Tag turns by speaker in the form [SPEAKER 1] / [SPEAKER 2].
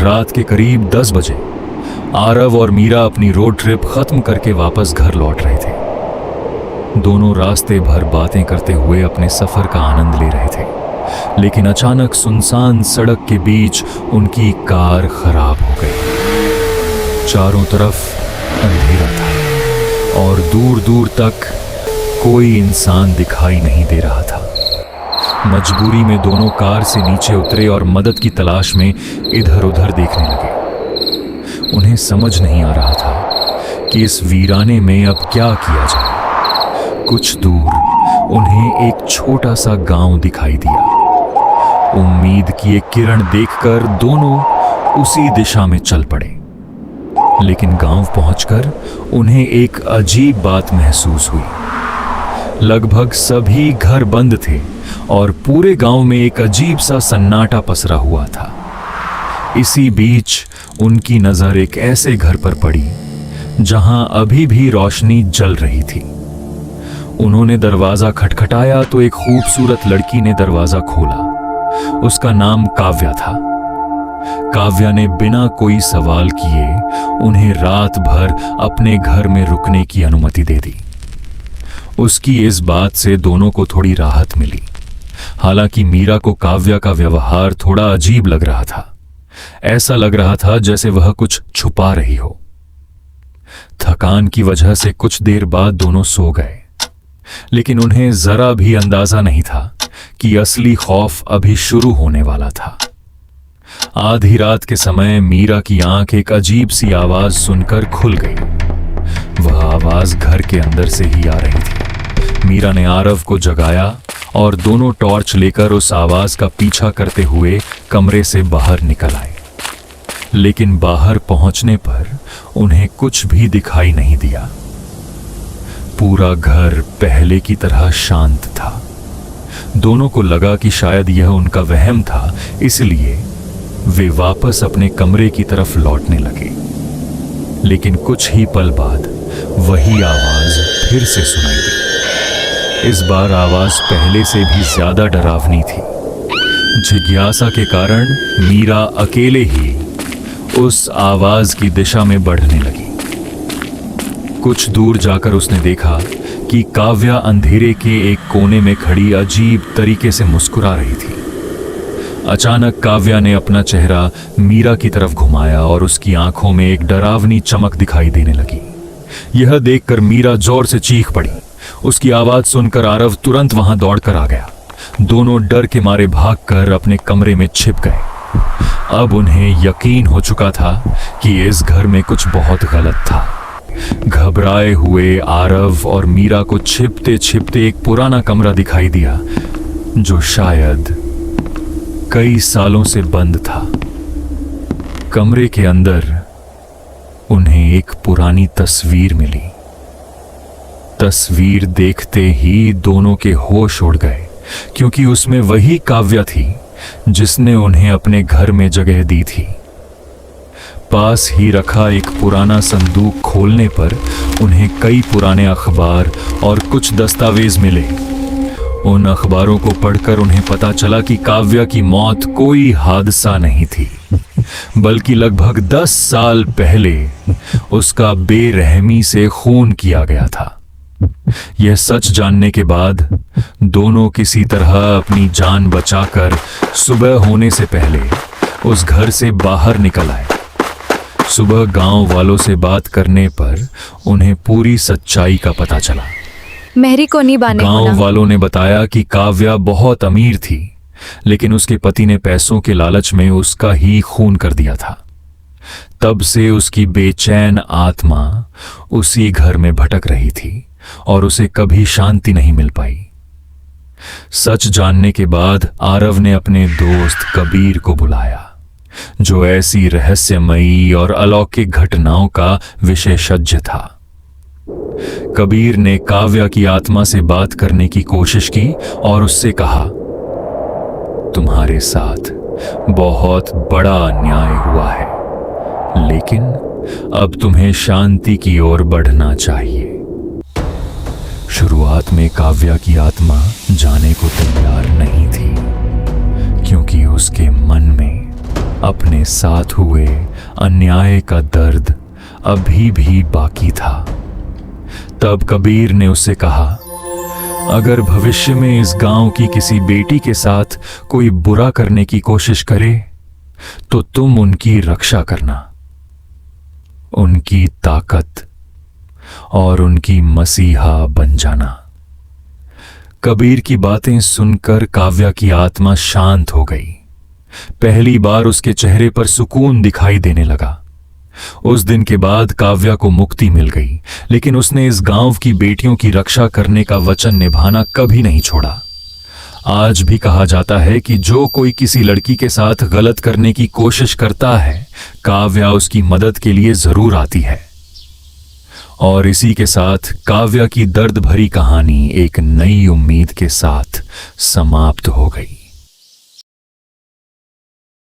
[SPEAKER 1] रात के करीब 10 बजे आरव और मीरा अपनी रोड ट्रिप खत्म करके वापस घर लौट रहे थे। दोनों रास्ते भर बातें करते हुए अपने सफर का आनंद ले रहे थे, लेकिन अचानक सुनसान सड़क के बीच उनकी कार खराब हो गई। चारों तरफ अंधेरा था और दूर दूर तक कोई इंसान दिखाई नहीं दे रहा था। मजबूरी में दोनों कार से नीचे उतरे और मदद की तलाश में इधर उधर देखने लगे। उन्हें समझ नहीं आ रहा था कि इस वीराने में अब क्या किया जाए। कुछ दूर उन्हें एक छोटा सा गांव दिखाई दिया। उम्मीद की एक किरण देखकर दोनों उसी दिशा में चल पड़े, लेकिन गांव पहुंचकर उन्हें एक अजीब बात महसूस हुई। लगभग सभी घर बंद थे और पूरे गांव में एक अजीब सा सन्नाटा पसरा हुआ था। इसी बीच उनकी नजर एक ऐसे घर पर पड़ी जहां अभी भी रोशनी जल रही थी। उन्होंने दरवाजा खटखटाया तो एक खूबसूरत लड़की ने दरवाजा खोला। उसका नाम काव्या था। काव्या ने बिना कोई सवाल किए उन्हें रात भर अपने घर में रुकने की अनुमति दे दी। उसकी इस बात से दोनों को थोड़ी राहत मिली। हालांकि मीरा को काव्या का व्यवहार थोड़ा अजीब लग रहा था। ऐसा लग रहा था जैसे वह कुछ छुपा रही हो। थकान की वजह से कुछ देर बाद दोनों सो गए, लेकिन उन्हें जरा भी अंदाजा नहीं था कि असली खौफ अभी शुरू होने वाला था। आधी रात के समय मीरा की आंख एक अजीब सी आवाज सुनकर खुल गई। वह आवाज घर के अंदर से ही आ रही थी। मीरा ने आरव को जगाया और दोनों टॉर्च लेकर उस आवाज का पीछा करते हुए कमरे से बाहर निकल आए। लेकिन बाहर पहुंचने पर उन्हें कुछ भी दिखाई नहीं दिया। पूरा घर पहले की तरह शांत था। दोनों को लगा कि शायद यह उनका वहम था, इसलिए वे वापस अपने कमरे की तरफ लौटने लगे। लेकिन कुछ ही पल बाद वही आवाज फिर से सुनाई दी। इस बार आवाज पहले से भी ज्यादा डरावनी थी। जिज्ञासा के कारण मीरा अकेले ही उस आवाज की दिशा में बढ़ने लगी। कुछ दूर जाकर उसने देखा कि काव्या अंधेरे के एक कोने में खड़ी अजीब तरीके से मुस्कुरा रही थी। अचानक काव्या ने अपना चेहरा मीरा की तरफ घुमाया और उसकी आंखों में एक डरावनी चमक दिखाई देने लगी। यह देखकर मीरा जोर से चीख पड़ी। उसकी आवाज सुनकर आरव तुरंत वहां दौड़कर आ गया। दोनों डर के मारे भागकर अपने कमरे में छिप गए। अब उन्हें यकीन हो चुका था कि इस घर में कुछ बहुत गलत था। घबराए हुए आरव और मीरा को छिपते छिपते एक पुराना कमरा दिखाई दिया जो शायद कई सालों से बंद था। कमरे के अंदर उन्हें एक पुरानी तस्वीर मिली। तस्वीर देखते ही दोनों के होश उड़ गए, क्योंकि उसमें वही काव्या थी जिसने उन्हें अपने घर में जगह दी थी। पास ही रखा एक पुराना संदूक खोलने पर उन्हें कई पुराने अखबार और कुछ दस्तावेज मिले। उन अखबारों को पढ़कर उन्हें पता चला कि काव्या की मौत कोई हादसा नहीं थी, बल्कि लगभग 10 साल पहले उसका बेरहमी से खून किया गया था। यह सच जानने के बाद दोनों किसी तरह अपनी जान बचाकर सुबह होने से पहले उस घर से बाहर निकल आए। सुबह गांव वालों से बात करने पर उन्हें पूरी सच्चाई का पता चला।
[SPEAKER 2] मेहरी को नहीं बाने
[SPEAKER 1] गांव वालों ने बताया कि काव्या बहुत अमीर थी, लेकिन उसके पति ने पैसों के लालच में उसका ही खून कर दिया था। तब से उसकी बेचैन आत्मा उसी घर में भटक रही थी और उसे कभी शांति नहीं मिल पाई। सच जानने के बाद आरव ने अपने दोस्त कबीर को बुलाया, जो ऐसी रहस्यमयी और अलौकिक घटनाओं का विशेषज्ञ था। कबीर ने काव्या की आत्मा से बात करने की कोशिश की और उससे कहा, तुम्हारे साथ बहुत बड़ा अन्याय हुआ है, लेकिन अब तुम्हें शांति की ओर बढ़ना चाहिए। शुरुआत में काव्या की आत्मा जाने को तैयार नहीं थी, क्योंकि उसके मन में अपने साथ हुए अन्याय का दर्द अभी भी बाकी था। तब कबीर ने उससे कहा, अगर भविष्य में इस गांव की किसी बेटी के साथ कोई बुरा करने की कोशिश करे तो तुम उनकी रक्षा करना। उनकी ताकत और उनकी मसीहा बन जाना। कबीर की बातें सुनकर काव्या की आत्मा शांत हो गई। पहली बार उसके चेहरे पर सुकून दिखाई देने लगा। उस दिन के बाद काव्या को मुक्ति मिल गई, लेकिन उसने इस गांव की बेटियों की रक्षा करने का वचन निभाना कभी नहीं छोड़ा। आज भी कहा जाता है कि जो कोई किसी लड़की के साथ गलत करने की कोशिश करता है, काव्या उसकी मदद के लिए जरूर आती है। और इसी के साथ काव्या की दर्द भरी कहानी एक नई उम्मीद के साथ समाप्त हो गई।